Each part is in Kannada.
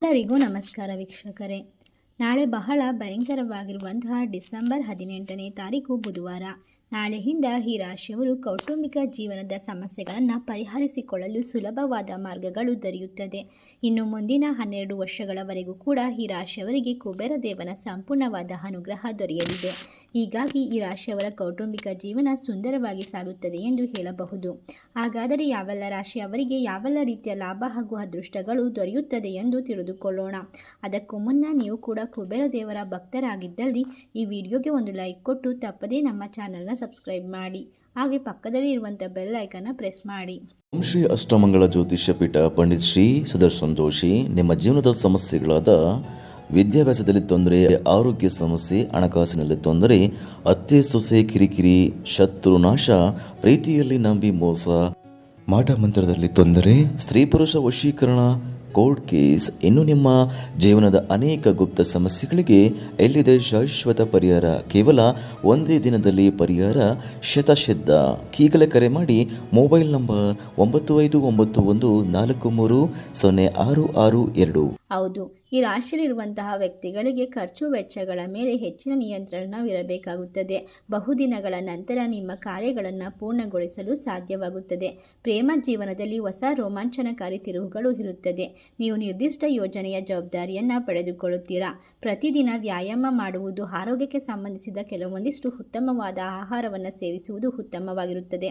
ಎಲ್ಲರಿಗೂ ನಮಸ್ಕಾರ ವೀಕ್ಷಕರೇ. ನಾಳೆ ಬಹಳ ಭಯಂಕರವಾಗಿರುವಂತಹ ಡಿಸೆಂಬರ್ 18ನೇ ತಾರೀಕು ಬುಧವಾರ. ನಾಳೆಯಿಂದ ಈ ರಾಶಿಯವರು ಕೌಟುಂಬಿಕ ಜೀವನದ ಸಮಸ್ಯೆಗಳನ್ನು ಪರಿಹರಿಸಿಕೊಳ್ಳಲು ಸುಲಭವಾದ ಮಾರ್ಗಗಳು ದೊರೆಯುತ್ತದೆ. ಇನ್ನು ಮುಂದಿನ 12 ವರ್ಷಗಳವರೆಗೂ ಕೂಡ ಈ ರಾಶಿಯವರಿಗೆ ಕುಬೇರ ದೇವನ ಸಂಪೂರ್ಣವಾದ ಅನುಗ್ರಹ ದೊರೆಯಲಿದೆ. ಹೀಗಾಗಿ ಈ ರಾಶಿಯವರ ಕೌಟುಂಬಿಕ ಜೀವನ ಸುಂದರವಾಗಿ ಸಾಗುತ್ತದೆ ಎಂದು ಹೇಳಬಹುದು. ಹಾಗಾದರೆ ಯಾವೆಲ್ಲ ರಾಶಿಯವರಿಗೆ ಯಾವೆಲ್ಲ ರೀತಿಯ ಲಾಭ ಹಾಗೂ ಅದೃಷ್ಟಗಳು ದೊರೆಯುತ್ತದೆ ಎಂದು ತಿಳಿದುಕೊಳ್ಳೋಣ. ಅದಕ್ಕೂ ಮುನ್ನ ನೀವು ಕೂಡ ಕುಬೇರ ದೇವರ ಭಕ್ತರಾಗಿದ್ದಲ್ಲಿ ಈ ವಿಡಿಯೋಗೆ ಒಂದು ಲೈಕ್ ಕೊಟ್ಟು ತಪ್ಪದೇ ನಮ್ಮ ಚಾನಲ್ನ ಸಬ್ಸ್ಕ್ರೈಬ್ ಮಾಡಿ. ಹಾಗೆ ಪಕ್ಕದಲ್ಲಿ ಇರುವಂಥ ಬೆಲ್ ಐಕನ್ನ ಪ್ರೆಸ್ ಮಾಡಿ. ಓಂ ಶ್ರೀ ಅಷ್ಟಮಂಗಳ ಜ್ಯೋತಿಷ್ಯ ಪೀಠ ಪಂಡಿತ್ ಶ್ರೀ ಸುದರ್ಶನ್ ಜೋಶಿ. ನಿಮ್ಮ ಜೀವನದ ಸಮಸ್ಯೆಗಳಾದ ವಿದ್ಯಾಭ್ಯಾಸದಲ್ಲಿ ತೊಂದರೆ, ಆರೋಗ್ಯ ಸಮಸ್ಯೆ, ಹಣಕಾಸಿನಲ್ಲಿ ತೊಂದರೆ, ಅತ್ತೆ ಸೊಸೆ ಕಿರಿಕಿರಿ, ಶತ್ರುನಾಶ, ಪ್ರೀತಿಯಲ್ಲಿ ನಂಬಿ ಮೋಸ, ಮಾಟ ಮಂತ್ರದಲ್ಲಿ ತೊಂದರೆ, ಸ್ತ್ರೀ ಪುರುಷ ವಶೀಕರಣ, ಕೋರ್ಟ್ ಕೇಸ್, ಇನ್ನು ನಿಮ್ಮ ಜೀವನದ ಅನೇಕ ಗುಪ್ತ ಸಮಸ್ಯೆಗಳಿಗೆ ಎಲ್ಲಿದೆ ಶಾಶ್ವತ ಪರಿಹಾರ? ಕೇವಲ ಒಂದೇ ದಿನದಲ್ಲಿ ಪರಿಹಾರ ಶತಸಿದ್ಧ. ಈಗಲೇ ಕರೆ ಮಾಡಿ. Mobile number 9591430662. ಹೌದು, ಈ ರಾಶಿಯಲ್ಲಿರುವಂತಹ ವ್ಯಕ್ತಿಗಳಿಗೆ ಖರ್ಚು ವೆಚ್ಚಗಳ ಮೇಲೆ ಹೆಚ್ಚಿನ ನಿಯಂತ್ರಣವಿರಬೇಕಾಗುತ್ತದೆ. ಬಹುದಿನಗಳ ನಂತರ ನಿಮ್ಮ ಕಾರ್ಯಗಳನ್ನು ಪೂರ್ಣಗೊಳಿಸಲು ಸಾಧ್ಯವಾಗುತ್ತದೆ. ಪ್ರೇಮ ಜೀವನದಲ್ಲಿ ಹೊಸ ರೋಮಾಂಚನಕಾರಿ ತಿರುವುಗಳು ಇರುತ್ತದೆ. ನೀವು ನಿರ್ದಿಷ್ಟ ಯೋಜನೆಯ ಜವಾಬ್ದಾರಿಯನ್ನು ಪಡೆದುಕೊಳ್ಳುತ್ತೀರಾ. ಪ್ರತಿದಿನ ವ್ಯಾಯಾಮ ಮಾಡುವುದು, ಆರೋಗ್ಯಕ್ಕೆ ಸಂಬಂಧಿಸಿದ ಕೆಲವೊಂದಿಷ್ಟು ಉತ್ತಮವಾದ ಆಹಾರವನ್ನು ಸೇವಿಸುವುದು ಉತ್ತಮವಾಗಿರುತ್ತದೆ.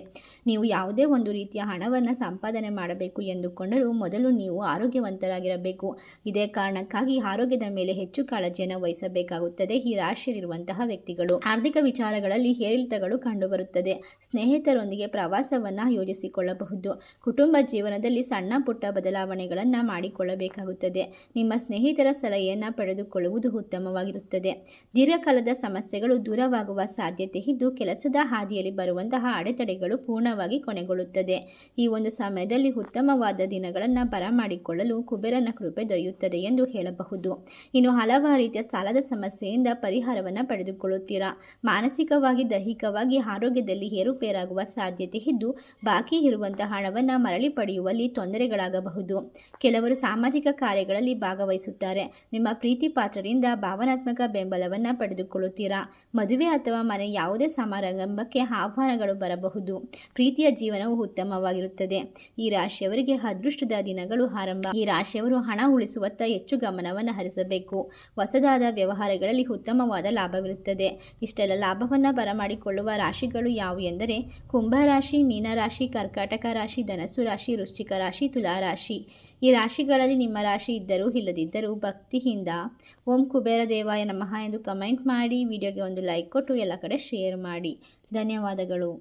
ನೀವು ಯಾವುದೇ ಒಂದು ರೀತಿಯ ಹಣವನ್ನು ಸಂಪಾದನೆ ಮಾಡಬೇಕು ಎಂದುಕೊಂಡರೂ ಮೊದಲು ನೀವು ಆರೋಗ್ಯವಂತರಾಗಿರಬೇಕು. ಇದೇ ಕಾರಣಕ್ಕಾಗಿ ಆರೋಗ್ಯದ ಮೇಲೆ ಹೆಚ್ಚು ಕಾಳಜಿಯನ್ನು ವಹಿಸಬೇಕಾಗುತ್ತದೆ. ಈ ರಾಶಿಯಲ್ಲಿರುವಂತಹ ವ್ಯಕ್ತಿಗಳು ಆರ್ಥಿಕ ವಿಚಾರಗಳಲ್ಲಿ ಏರಿಳಿತಗಳು ಕಂಡುಬರುತ್ತದೆ. ಸ್ನೇಹಿತರೊಂದಿಗೆ ಪ್ರವಾಸವನ್ನು ಯೋಜಿಸಿಕೊಳ್ಳಬಹುದು. ಕುಟುಂಬ ಜೀವನದಲ್ಲಿ ಸಣ್ಣ ಪುಟ್ಟ ಬದಲಾವಣೆಗಳನ್ನು ಮಾಡಿಕೊಳ್ಳಬೇಕಾಗುತ್ತದೆ. ನಿಮ್ಮ ಸ್ನೇಹಿತರ ಸಲಹೆಯನ್ನು ಪಡೆದುಕೊಳ್ಳುವುದು ಉತ್ತಮವಾಗಿರುತ್ತದೆ. ದೀರ್ಘಕಾಲದ ಸಮಸ್ಯೆಗಳು ದೂರವಾಗುವ ಸಾಧ್ಯತೆ ಇದ್ದು ಕೆಲಸದ ಹಾದಿಯಲ್ಲಿ ಬರುವಂತಹ ಅಡೆತಡೆಗಳು ಪೂರ್ಣವಾಗಿ ಕೊನೆಗೊಳ್ಳುತ್ತದೆ. ಈ ಒಂದು ಸಮಯದಲ್ಲಿ ಉತ್ತಮವಾದ ದಿನಗಳನ್ನು ಬರಮಾಡಿಕೊಳ್ಳಲು ಕುಬೇರನ ಕೃಪೆ ದೊರೆಯುತ್ತದೆ ಎಂದು ಹೇಳಬಹುದು. ಇನ್ನು ಹಲವಾರು ರೀತಿಯ ಸಾಲದ ಸಮಸ್ಯೆಯಿಂದ ಪರಿಹಾರವನ್ನು ಪಡೆದುಕೊಳ್ಳುತ್ತೀರಾ. ಮಾನಸಿಕವಾಗಿ, ದೈಹಿಕವಾಗಿ ಆರೋಗ್ಯದಲ್ಲಿ ಏರುಪೇರಾಗುವ ಸಾಧ್ಯತೆ ಇದ್ದು ಬಾಕಿ ಇರುವಂತಹ ಹಣವನ್ನು ಮರಳಿ ಪಡೆಯುವಲ್ಲಿ ತೊಂದರೆಗಳಾಗಬಹುದು. ಕೆಲವರು ಸಾಮಾಜಿಕ ಕಾರ್ಯಗಳಲ್ಲಿ ಭಾಗವಹಿಸುತ್ತಾರೆ. ನಿಮ್ಮ ಪ್ರೀತಿ ಪಾತ್ರರಿಂದ ಭಾವನಾತ್ಮಕ ಬೆಂಬಲವನ್ನು ಪಡೆದುಕೊಳ್ಳುತ್ತೀರಾ. ಮದುವೆ ಅಥವಾ ಮನೆ ಯಾವುದೇ ಸಮಾರಂಭಕ್ಕೆ ಆಹ್ವಾನಗಳು ಬರಬಹುದು. ಪ್ರೀತಿಯ ಜೀವನವು ಉತ್ತಮವಾಗಿರುತ್ತದೆ. ಈ ರಾಶಿಯವರಿಗೆ ಅದೃಷ್ಟದ ದಿನಗಳು ಆರಂಭ. ಈ ರಾಶಿಯವರು ಹಣ ಉಳಿಸುವತ್ತ ಹೆಚ್ಚು ಗಮನವನ್ನು ಹರಿಸಬೇಕು. ಹೊಸದಾದ ವ್ಯವಹಾರಗಳಲ್ಲಿ ಉತ್ತಮವಾದ ಲಾಭವಿರುತ್ತದೆ. ಇಷ್ಟೆಲ್ಲ ಲಾಭವನ್ನು ಬರಮಾಡಿಕೊಳ್ಳುವ ರಾಶಿಗಳು ಯಾವುವು ಎಂದರೆ ಕುಂಭರಾಶಿ, ಮೀನರಾಶಿ, ಕರ್ಕಾಟಕ ರಾಶಿ, ಧನಸ್ಸು ರಾಶಿ, ವೃಶ್ಚಿಕ ರಾಶಿ, ತುಲಾರಾಶಿ. ಈ ರಾಶಿಗಳಲ್ಲಿ ನಿಮ್ಮ ರಾಶಿ ಇದ್ದರೂ ಇಲ್ಲದಿದ್ದರೂ ಭಕ್ತಿಯಿಂದ ಓಂ ಕುಬೇರ ದೇವಾಯ ನಮಃ ಎಂದು ಕಮೆಂಟ್ ಮಾಡಿ. ವಿಡಿಯೋಗೆ ಒಂದು ಲೈಕ್ ಕೊಟ್ಟು ಎಲ್ಲ ಕಡೆ ಶೇರ್ ಮಾಡಿ. ಧನ್ಯವಾದಗಳು.